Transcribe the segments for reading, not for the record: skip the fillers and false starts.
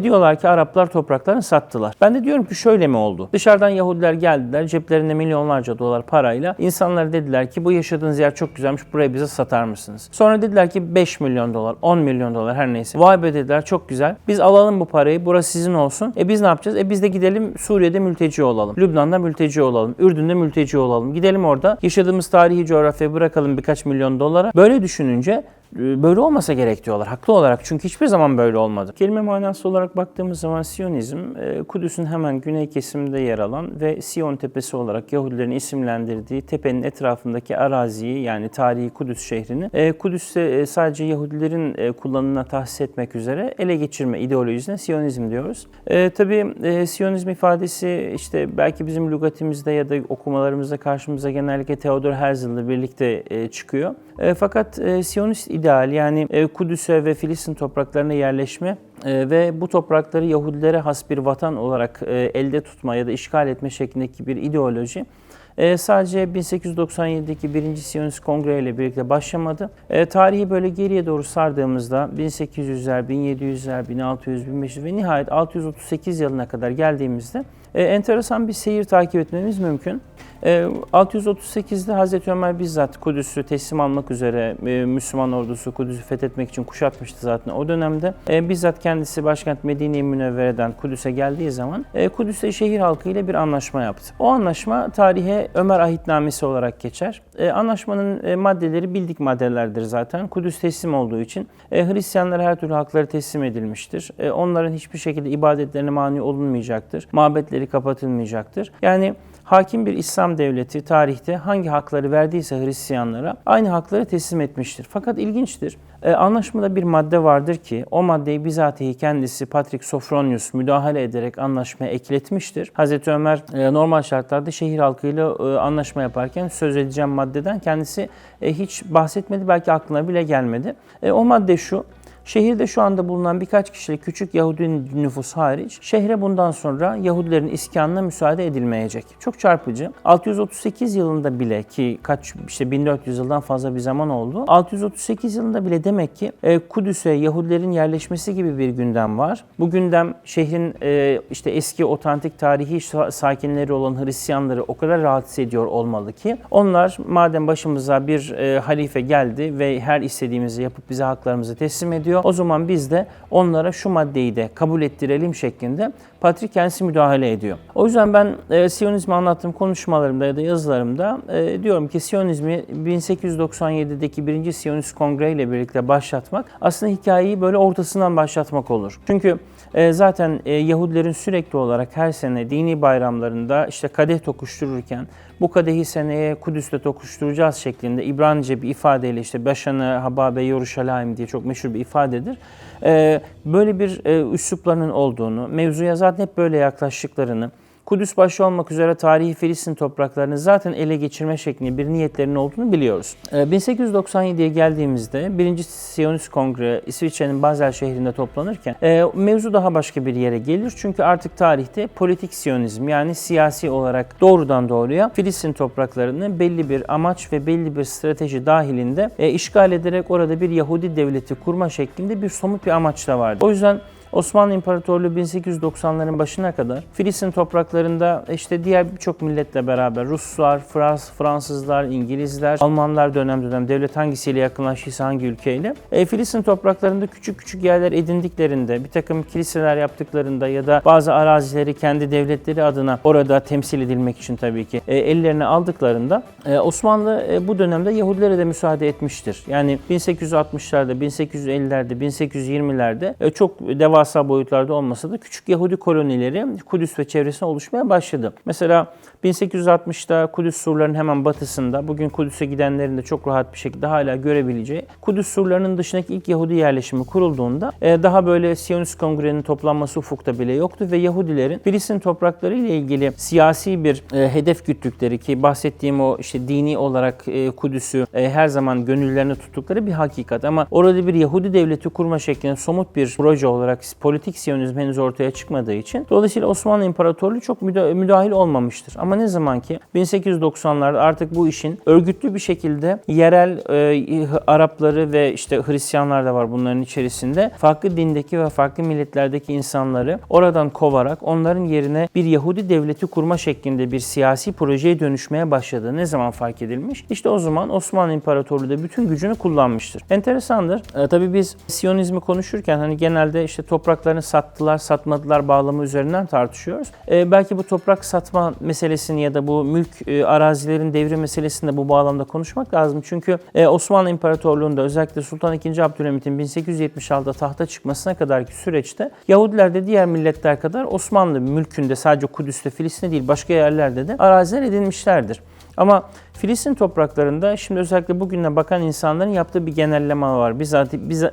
Diyorlar ki Araplar topraklarını sattılar. Ben de diyorum ki şöyle mi oldu? Dışarıdan Yahudiler geldiler, ceplerinde milyonlarca dolar parayla. İnsanlara dediler ki bu yaşadığınız yer çok güzelmiş, burayı bize satar mısınız? Sonra dediler ki 5 milyon dolar, 10 milyon dolar her neyse. Vay be dediler, çok güzel. Biz alalım bu parayı, burası sizin olsun. Biz ne yapacağız? Biz de gidelim Suriye'de mülteci olalım. Lübnan'da mülteci olalım. Ürdün'de mülteci olalım. Gidelim orada yaşadığımız tarihi coğrafyayı bırakalım birkaç milyon dolara. Böyle düşününce böyle olmasa gerek diyorlar. Haklı olarak. Çünkü hiçbir zaman böyle olmadı. Kelime manası olarak baktığımız zaman Siyonizm, Kudüs'ün hemen güney kesiminde yer alan ve Siyon Tepesi olarak Yahudilerin isimlendirdiği tepenin etrafındaki araziyi, yani tarihi Kudüs şehrini, Kudüs'te sadece Yahudilerin kullanımına tahsis etmek üzere ele geçirme ideolojisine Siyonizm diyoruz. Tabii Siyonizm ifadesi işte belki bizim lügatimizde ya da okumalarımızda karşımıza genellikle Theodor Herzl'la birlikte çıkıyor. Fakat Siyonist ideal, yani Kudüs'e ve Filistin topraklarına yerleşme ve bu toprakları Yahudilere has bir vatan olarak elde tutma ya da işgal etme şeklindeki bir ideoloji sadece 1897'deki 1. Siyonist Kongre ile birlikte başlamadı. Tarihi böyle geriye doğru sardığımızda 1800'ler, 1700'ler, 1600, 1500 ve nihayet 638 yılına kadar geldiğimizde enteresan bir seyir takip etmemiz mümkün. 638'de Hazreti Ömer bizzat Kudüs'ü teslim almak üzere Müslüman ordusu Kudüs'ü fethetmek için kuşatmıştı zaten o dönemde. Bizzat kendisi başkent Medine-i Münevvere'den Kudüs'e geldiği zaman Kudüs'te şehir halkıyla bir anlaşma yaptı. O anlaşma tarihe Ömer Ahitnamesi olarak geçer. Anlaşmanın maddeleri bildik maddelerdir zaten. Kudüs teslim olduğu için Hristiyanlara her türlü hakları teslim edilmiştir. Onların hiçbir şekilde ibadetlerine mani olunmayacaktır. Mabetleri kapatılmayacaktır. Yani hakim bir İslam devleti tarihte hangi hakları verdiyse Hristiyanlara aynı hakları teslim etmiştir. Fakat ilginçtir. Anlaşmada bir madde vardır ki o maddeyi bizatihi kendisi Patrik Sophronius müdahale ederek anlaşmaya ekletmiştir. Hazreti Ömer normal şartlarda şehir halkıyla anlaşma yaparken söz edeceğim maddeden kendisi hiç bahsetmedi, belki aklına bile gelmedi. O madde şu: şehirde şu anda bulunan birkaç kişilik küçük Yahudi nüfus hariç, şehre bundan sonra Yahudilerin iskanına müsaade edilmeyecek. Çok çarpıcı. 638 yılında bile, ki işte 1400 yıldan fazla bir zaman oldu. 638 yılında bile demek ki Kudüs'e Yahudilerin yerleşmesi gibi bir gündem var. Bu gündem şehrin işte eski otantik tarihi sakinleri olan Hristiyanları o kadar rahatsız ediyor olmalı ki onlar madem başımıza bir halife geldi ve her istediğimizi yapıp bize haklarımızı teslim ediyor, o zaman biz de onlara şu maddeyi de kabul ettirelim şeklinde Patrik kendisi müdahale ediyor. O yüzden ben Siyonizmi anlattığım konuşmalarımda ya da yazılarımda diyorum ki Siyonizmi 1897'deki 1. Siyonist Kongre ile birlikte başlatmak aslında hikayeyi böyle ortasından başlatmak olur. Çünkü zaten Yahudilerin sürekli olarak her sene dini bayramlarında işte kadeh tokuştururken bu kadehi seneye Kudüs'te tokuşturacağız şeklinde İbranice bir ifadeyle, işte Başanı Hababe Yeruşalayim diye çok meşhur bir ifadedir. Böyle bir üsluplarının olduğunu, mevzuya zaten hep böyle yaklaştıklarını, Kudüs başta olmak üzere tarihi Filistin topraklarını zaten ele geçirme şeklinde bir niyetlerinin olduğunu biliyoruz. 1897'ye geldiğimizde 1. Siyonist Kongre İsviçre'nin Basel şehrinde toplanırken mevzu daha başka bir yere gelir. Çünkü artık tarihte politik Siyonizm, yani siyasi olarak doğrudan doğruya Filistin topraklarını belli bir amaç ve belli bir strateji dahilinde işgal ederek orada bir Yahudi devleti kurma şeklinde bir somut bir amaç da vardı. O yüzden Osmanlı İmparatorluğu 1890'ların başına kadar Filistin topraklarında işte diğer birçok milletle beraber Ruslar, Fransızlar, İngilizler, Almanlar dönem dönem devlet hangisiyle yakınlaştıysa hangi ülkeyle Filistin topraklarında küçük küçük yerler edindiklerinde, bir takım kiliseler yaptıklarında ya da bazı arazileri kendi devletleri adına orada temsil edilmek için tabii ki ellerine aldıklarında Osmanlı bu dönemde Yahudilere de müsaade etmiştir. Yani 1860'larda, 1850'lerde, 1820'lerde çok devasa boyutlarda olmasa da küçük Yahudi kolonileri Kudüs ve çevresine oluşmaya başladı. Mesela 1860'da Kudüs surlarının hemen batısında, bugün Kudüs'e gidenlerin de çok rahat bir şekilde hala görebileceği Kudüs surlarının dışındaki ilk Yahudi yerleşimi kurulduğunda daha böyle Siyonist Kongre'nin toplanması ufukta bile yoktu ve Yahudilerin Filistin toprakları ile ilgili siyasi bir hedef güttükleri, ki bahsettiğim o işte dini olarak Kudüs'ü her zaman gönüllerine tuttukları bir hakikat, ama orada bir Yahudi devleti kurma şeklinde somut bir proje olarak politik Siyonizm henüz ortaya çıkmadığı için dolayısıyla Osmanlı İmparatorluğu çok müdahil olmamıştır. Ama ne zaman ki 1890'larda artık bu işin örgütlü bir şekilde yerel Arapları ve işte Hristiyanlar da var bunların içerisinde, farklı dindeki ve farklı milletlerdeki insanları oradan kovarak onların yerine bir Yahudi devleti kurma şeklinde bir siyasi projeye dönüşmeye başladığı ne zaman fark edilmiş? İşte o zaman Osmanlı İmparatorluğu da bütün gücünü kullanmıştır. Enteresandır. Tabii biz Siyonizmi konuşurken hani genelde işte topraklarını sattılar, satmadılar bağlamı üzerinden tartışıyoruz. Belki bu toprak satma meselesini ya da bu mülk arazilerin devri meselesini de bu bağlamda konuşmak lazım. Çünkü Osmanlı İmparatorluğu'nda özellikle Sultan II. Abdülhamit'in 1876'da tahta çıkmasına kadarki süreçte Yahudiler de diğer milletler kadar Osmanlı mülkünde sadece Kudüs'te, Filistin'de değil başka yerlerde de araziler edinmişlerdir. Ama Filistin topraklarında şimdi özellikle bugüne bakan insanların yaptığı bir genelleme var.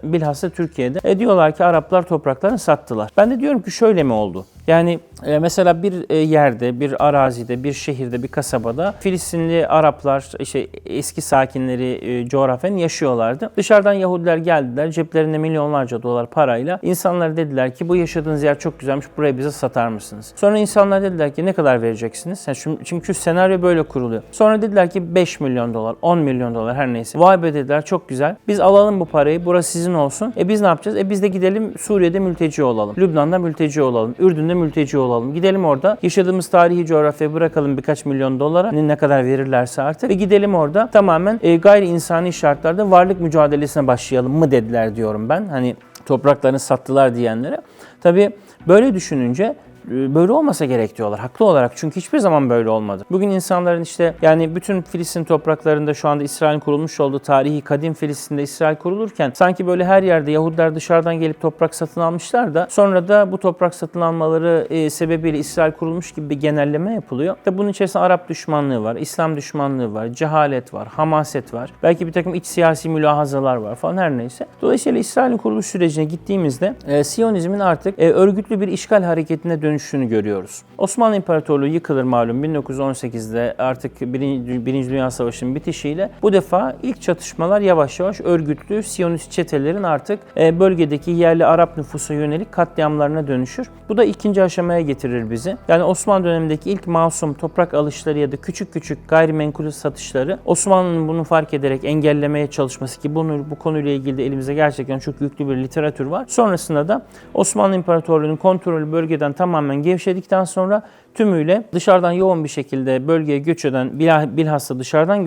Bilhassa Türkiye'de. Diyorlar ki Araplar topraklarını sattılar. Ben de diyorum ki şöyle mi oldu? Yani mesela bir yerde, bir arazide, bir şehirde, bir kasabada Filistinli Araplar, işte eski sakinleri coğrafyanın yaşıyorlardı. Dışarıdan Yahudiler geldiler, ceplerinde milyonlarca dolar parayla. İnsanlara dediler ki bu yaşadığınız yer çok güzelmiş, burayı bize satar mısınız? Sonra insanlar dediler ki ne kadar vereceksiniz? Çünkü senaryo böyle kuruluyor. Sonra dediler ki 5 milyon dolar, 10 milyon dolar her neyse. Vay be dediler, çok güzel. Biz alalım bu parayı, burası sizin olsun. Biz ne yapacağız? Biz de gidelim Suriye'de mülteci olalım. Lübnan'da mülteci olalım. Ürdün'de mülteci olalım. Gidelim orada yaşadığımız tarihi coğrafyayı bırakalım birkaç milyon dolara, ne kadar verirlerse artık, ve gidelim orada tamamen gayri insani şartlarda varlık mücadelesine başlayalım mı dediler diyorum ben. Hani topraklarını sattılar diyenlere. Tabii böyle düşününce böyle olmasa gerek diyorlar haklı olarak, çünkü hiçbir zaman böyle olmadı. Bugün insanların işte yani bütün Filistin topraklarında şu anda İsrail'in kurulmuş olduğu tarihi kadim Filistin'de İsrail kurulurken sanki böyle her yerde Yahudiler dışarıdan gelip toprak satın almışlar da sonra da bu toprak satın almaları sebebiyle İsrail kurulmuş gibi bir genelleme yapılıyor. Tabi bunun içerisinde Arap düşmanlığı var, İslam düşmanlığı var, cehalet var, hamaset var, belki bir takım iç siyasi mülahazalar var falan, her neyse. Dolayısıyla İsrail'in kuruluş sürecine gittiğimizde Siyonizmin artık örgütlü bir işgal hareketine dönüştüğünü görüyoruz. Osmanlı İmparatorluğu yıkılır malum 1918'de, artık Birinci Dünya Savaşı'nın bitişiyle bu defa ilk çatışmalar yavaş yavaş örgütlü Siyonist çetelerin artık bölgedeki yerli Arap nüfusa yönelik katliamlarına dönüşür. Bu da ikinci aşamaya getirir bizi. Yani Osmanlı dönemindeki ilk masum toprak alışları ya da küçük küçük gayrimenkul satışları Osmanlı'nın bunu fark ederek engellemeye çalışması, ki bu konuyla ilgili de elimizde gerçekten çok yüklü bir literatür var. Sonrasında da Osmanlı İmparatorluğu'nun kontrolü bölgeden tamamen gevşedikten sonra tümüyle dışarıdan yoğun bir şekilde bölgeye göç eden, bilhassa dışarıdan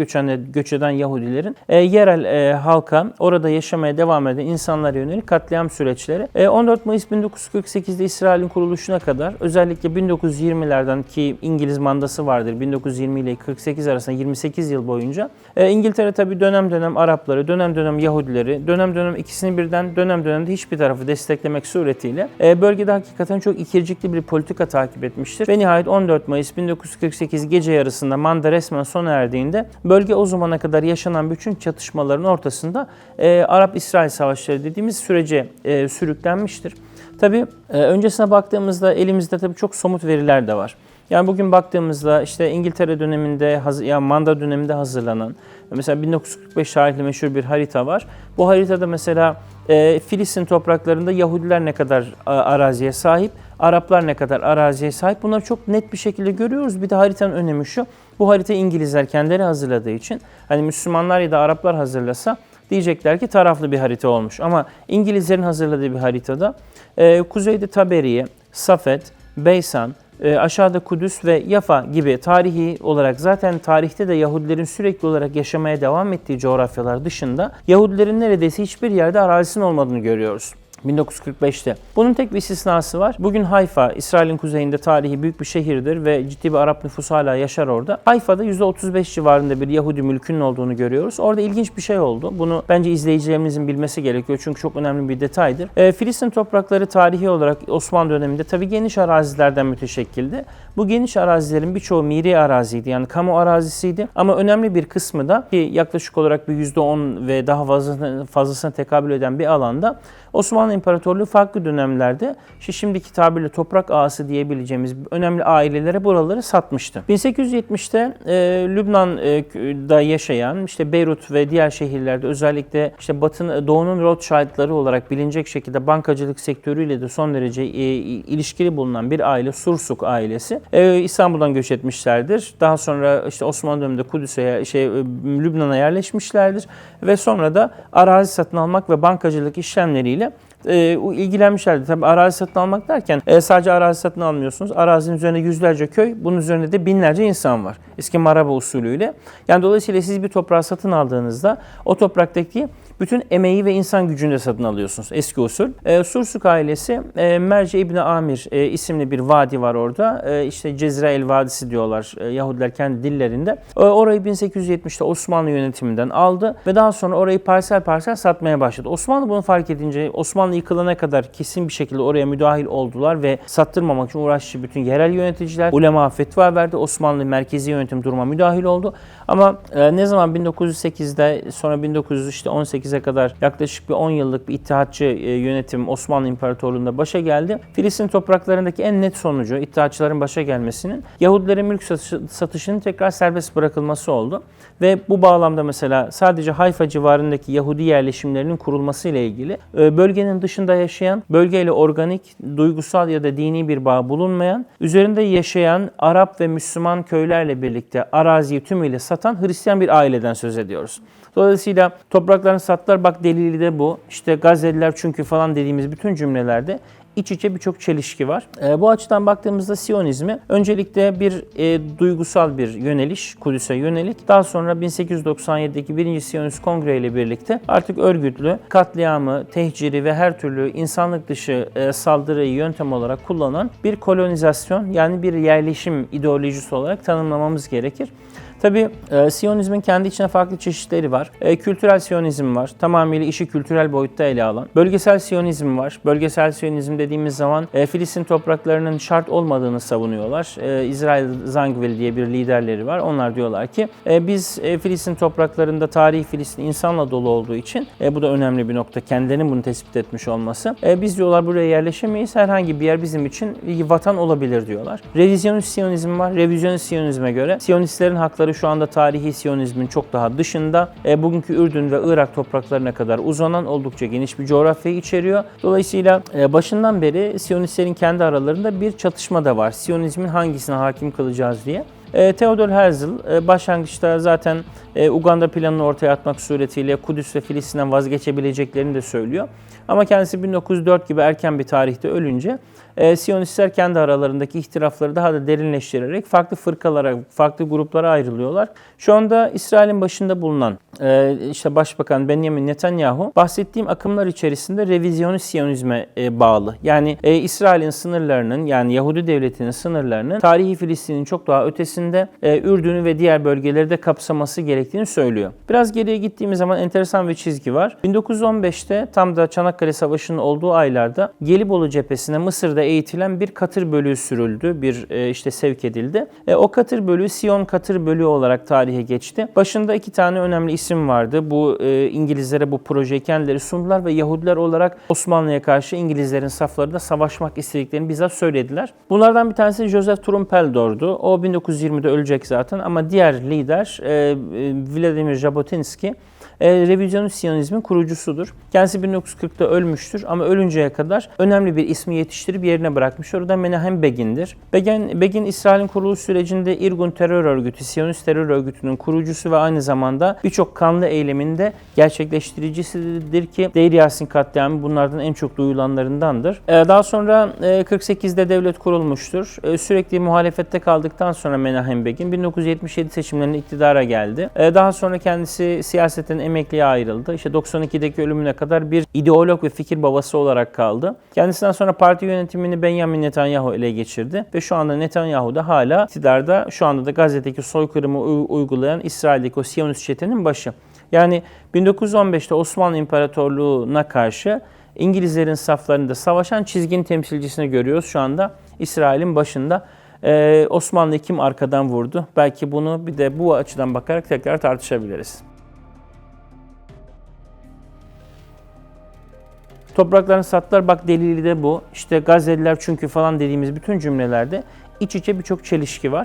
göç eden Yahudilerin yerel halka, orada yaşamaya devam eden insanlara yönelik katliam süreçleri 14 Mayıs 1948'de İsrail'in kuruluşuna kadar, özellikle 1920'lerden ki İngiliz mandası vardır 1920 ile 48 arasında 28 yıl boyunca İngiltere tabi dönem dönem Arapları, dönem dönem Yahudileri, dönem dönem ikisini birden, dönem dönemde hiçbir tarafı desteklemek suretiyle bölgede hakikaten çok ikircikli bir politika takip etmiştir ve nihayet 14 Mayıs 1948 gece yarısında manda resmen sona erdiğinde bölge o zamana kadar yaşanan bütün çatışmaların ortasında Arap-İsrail savaşları dediğimiz sürece sürüklenmiştir. Tabii öncesine baktığımızda elimizde tabii çok somut veriler de var. Yani bugün baktığımızda işte İngiltere döneminde, yani manda döneminde hazırlanan, mesela 1945 tarihli meşhur bir harita var. Bu haritada mesela Filistin topraklarında Yahudiler ne kadar araziye sahip, Araplar ne kadar araziye sahip, bunları çok net bir şekilde görüyoruz. Bir de haritanın önemi şu, bu harita İngilizler kendileri hazırladığı için, hani Müslümanlar ya da Araplar hazırlasa diyecekler ki taraflı bir harita olmuş. Ama İngilizlerin hazırladığı bir haritada kuzeyde Taberiye, Safed, Beysan, aşağıda Kudüs ve Yafa gibi tarihi olarak, zaten tarihte de Yahudilerin sürekli olarak yaşamaya devam ettiği coğrafyalar dışında Yahudilerin neredeyse hiçbir yerde arazisinin olmadığını görüyoruz. 1945'te. Bunun tek bir istisnası var. Bugün Hayfa, İsrail'in kuzeyinde tarihi büyük bir şehirdir ve ciddi bir Arap nüfusu hala yaşar orada. Hayfa'da %35 civarında bir Yahudi mülkünün olduğunu görüyoruz. Orada ilginç bir şey oldu. Bunu bence izleyicilerimizin bilmesi gerekiyor çünkü çok önemli bir detaydır. Filistin toprakları tarihi olarak Osmanlı döneminde tabii geniş arazilerden müteşekkildi. Bu geniş arazilerin birçoğu miri araziydi, yani kamu arazisiydi. Ama önemli bir kısmı da, ki yaklaşık olarak bir %10 ve daha fazlasına tekabül eden bir alanda Osmanlı İmparatorluğu farklı dönemlerde şimdiki tabirle toprak ağası diyebileceğimiz önemli ailelere buraları satmıştı. 1870'te Lübnan'da yaşayan Beyrut ve diğer şehirlerde özellikle Doğu'nun Rothschild'ları olarak bilinecek şekilde bankacılık sektörüyle de son derece ilişkili bulunan bir aile, Sursuk ailesi İstanbul'dan göç etmişlerdir. Daha sonra Osmanlı döneminde Kudüs'e Lübnan'a yerleşmişlerdir ve sonra da arazi satın almak ve bankacılık işlemleriyle ilgilenmişlerdi. Tabii arazi satın almak derken sadece arazi satın almıyorsunuz. Arazinin üzerinde yüzlerce köy, bunun üzerinde de binlerce insan var. Eski maraba usulüyle. Yani dolayısıyla siz bir toprağı satın aldığınızda o topraktaki bütün emeği ve insan gücünü de satın alıyorsunuz. Eski usul. Sursuk ailesi Merce İbni Amir isimli bir vadi var orada. Cezrail Vadisi diyorlar Yahudiler kendi dillerinde. Orayı 1870'te Osmanlı yönetiminden aldı ve daha sonra orayı parsel parsel satmaya başladı. Osmanlı bunu fark edince Osmanlı yıkılana kadar kesin bir şekilde oraya müdahil oldular ve sattırmamak için uğraştı bütün yerel yöneticiler. Ulema fetva verdi. Osmanlı merkezi yönetim duruma müdahil oldu. Ama ne zaman 1908'de sonra 1918'e kadar yaklaşık bir 10 yıllık bir ittihatçı yönetim Osmanlı İmparatorluğu'nda başa geldi. Filistin topraklarındaki en net sonucu ittihatçıların başa gelmesinin Yahudilerin mülk satışının tekrar serbest bırakılması oldu. Ve bu bağlamda mesela sadece Hayfa civarındaki Yahudi yerleşimlerinin kurulması ile ilgili bölgenin dışında yaşayan, bölgeyle organik, duygusal ya da dini bir bağ bulunmayan, üzerinde yaşayan Arap ve Müslüman köylerle birlikte araziyi tümüyle satan Hristiyan bir aileden söz ediyoruz. Dolayısıyla topraklarını sattılar, bak delili de bu. Gazze'liler çünkü falan dediğimiz bütün cümlelerde iç içe birçok çelişki var. Bu açıdan baktığımızda Siyonizmi öncelikle bir duygusal bir yöneliş, Kudüs'e yönelik. Daha sonra 1897'deki 1. Siyonist Kongre ile birlikte artık örgütlü, katliamı, tehciri ve her türlü insanlık dışı saldırıyı yöntem olarak kullanan bir kolonizasyon, yani bir yerleşim ideolojisi olarak tanımlamamız gerekir. Tabii Siyonizmin kendi içine farklı çeşitleri var. Kültürel Siyonizm var. Tamamıyla işi kültürel boyutta ele alan. Bölgesel Siyonizm var. Bölgesel Siyonizm dediğimiz zaman Filistin topraklarının şart olmadığını savunuyorlar. İsrail Zangwill diye bir liderleri var. Onlar diyorlar ki biz Filistin topraklarında tarihi Filistin insanla dolu olduğu için bu da önemli bir nokta. Kendilerinin bunu tespit etmiş olması. Biz diyorlar buraya yerleşemeyiz. Herhangi bir yer bizim için vatan olabilir diyorlar. Revizyonist Siyonizm var. Revizyonist Siyonizme göre Siyonistlerin hakları şu anda tarihi Siyonizmin çok daha dışında. Bugünkü Ürdün ve Irak topraklarına kadar uzanan oldukça geniş bir coğrafyayı içeriyor. Dolayısıyla başından beri Siyonistlerin kendi aralarında bir çatışma da var. Siyonizmin hangisine hakim kılacağız diye. Theodor Herzl başlangıçta zaten Uganda planını ortaya atmak suretiyle Kudüs ve Filistin'den vazgeçebileceklerini de söylüyor. Ama kendisi 1904 gibi erken bir tarihte ölünce Siyonistler kendi aralarındaki ihtilafları daha da derinleştirerek farklı fırkalara, farklı gruplara ayrılıyorlar. Şu anda İsrail'in başında bulunan Başbakan Benjamin Netanyahu bahsettiğim akımlar içerisinde revizyonist Siyonizme bağlı. Yani İsrail'in sınırlarının, yani Yahudi devletinin sınırlarının tarihi Filistin'in çok daha ötesinde Ürdün'ü ve diğer bölgeleri de kapsaması gerektiğini söylüyor. Biraz geriye gittiğimiz zaman enteresan bir çizgi var. 1915'te tam da Çanakkale Savaşı'nın olduğu aylarda Gelibolu cephesine Mısır'da eğitilen bir katır bölüğü sürüldü, sevk edildi. O katır bölüğü Siyon katır bölüğü olarak tarihe geçti. Başında 2 tane önemli isim vardı. Bu İngilizlere bu projeyi kendileri sundular ve Yahudiler olarak Osmanlı'ya karşı İngilizlerin saflarında savaşmak istediklerini bizzat söylediler. Bunlardan bir tanesi Joseph Trumpeldor'du. O 1920'de ölecek zaten ama diğer lider Vladimir Jabotinsky revizyonist Siyonizmin kurucusudur. Kendisi 1940'ta ölmüştür ama ölünceye kadar önemli bir ismi yetiştirip yerine bırakmış. Orada Menahem Begin'dir. Begin, İsrail'in kuruluş sürecinde Irgun terör örgütü, Siyonist terör örgütünün kurucusu ve aynı zamanda birçok kanlı eyleminde gerçekleştiricisidir ki Deir Yasin katliamı bunlardan en çok duyulanlarındandır. Daha sonra 48'de devlet kurulmuştur. Sürekli muhalefette kaldıktan sonra Menahem Begin 1977 seçimlerinde iktidara geldi. Daha sonra kendisi siyasetten emekliye ayrıldı. 92'deki ölümüne kadar bir ideolog ve fikir babası olarak kaldı. Kendisinden sonra parti yönetimini Benjamin Netanyahu ele geçirdi ve şu anda Netanyahu da hala iktidarda, şu anda da Gazze'deki soykırımı uygulayan İsrail'deki o Siyonist çetenin başı. Yani 1915'te Osmanlı İmparatorluğu'na karşı İngilizlerin saflarında savaşan çizgin temsilcisini görüyoruz şu anda İsrail'in başında. Osmanlı'yı kim arkadan vurdu? Belki bunu bir de bu açıdan bakarak tekrar tartışabiliriz. Topraklarını sattılar, bak delili de bu. İşte Gazze'liler çünkü falan dediğimiz bütün cümlelerde iç içe birçok çelişki var.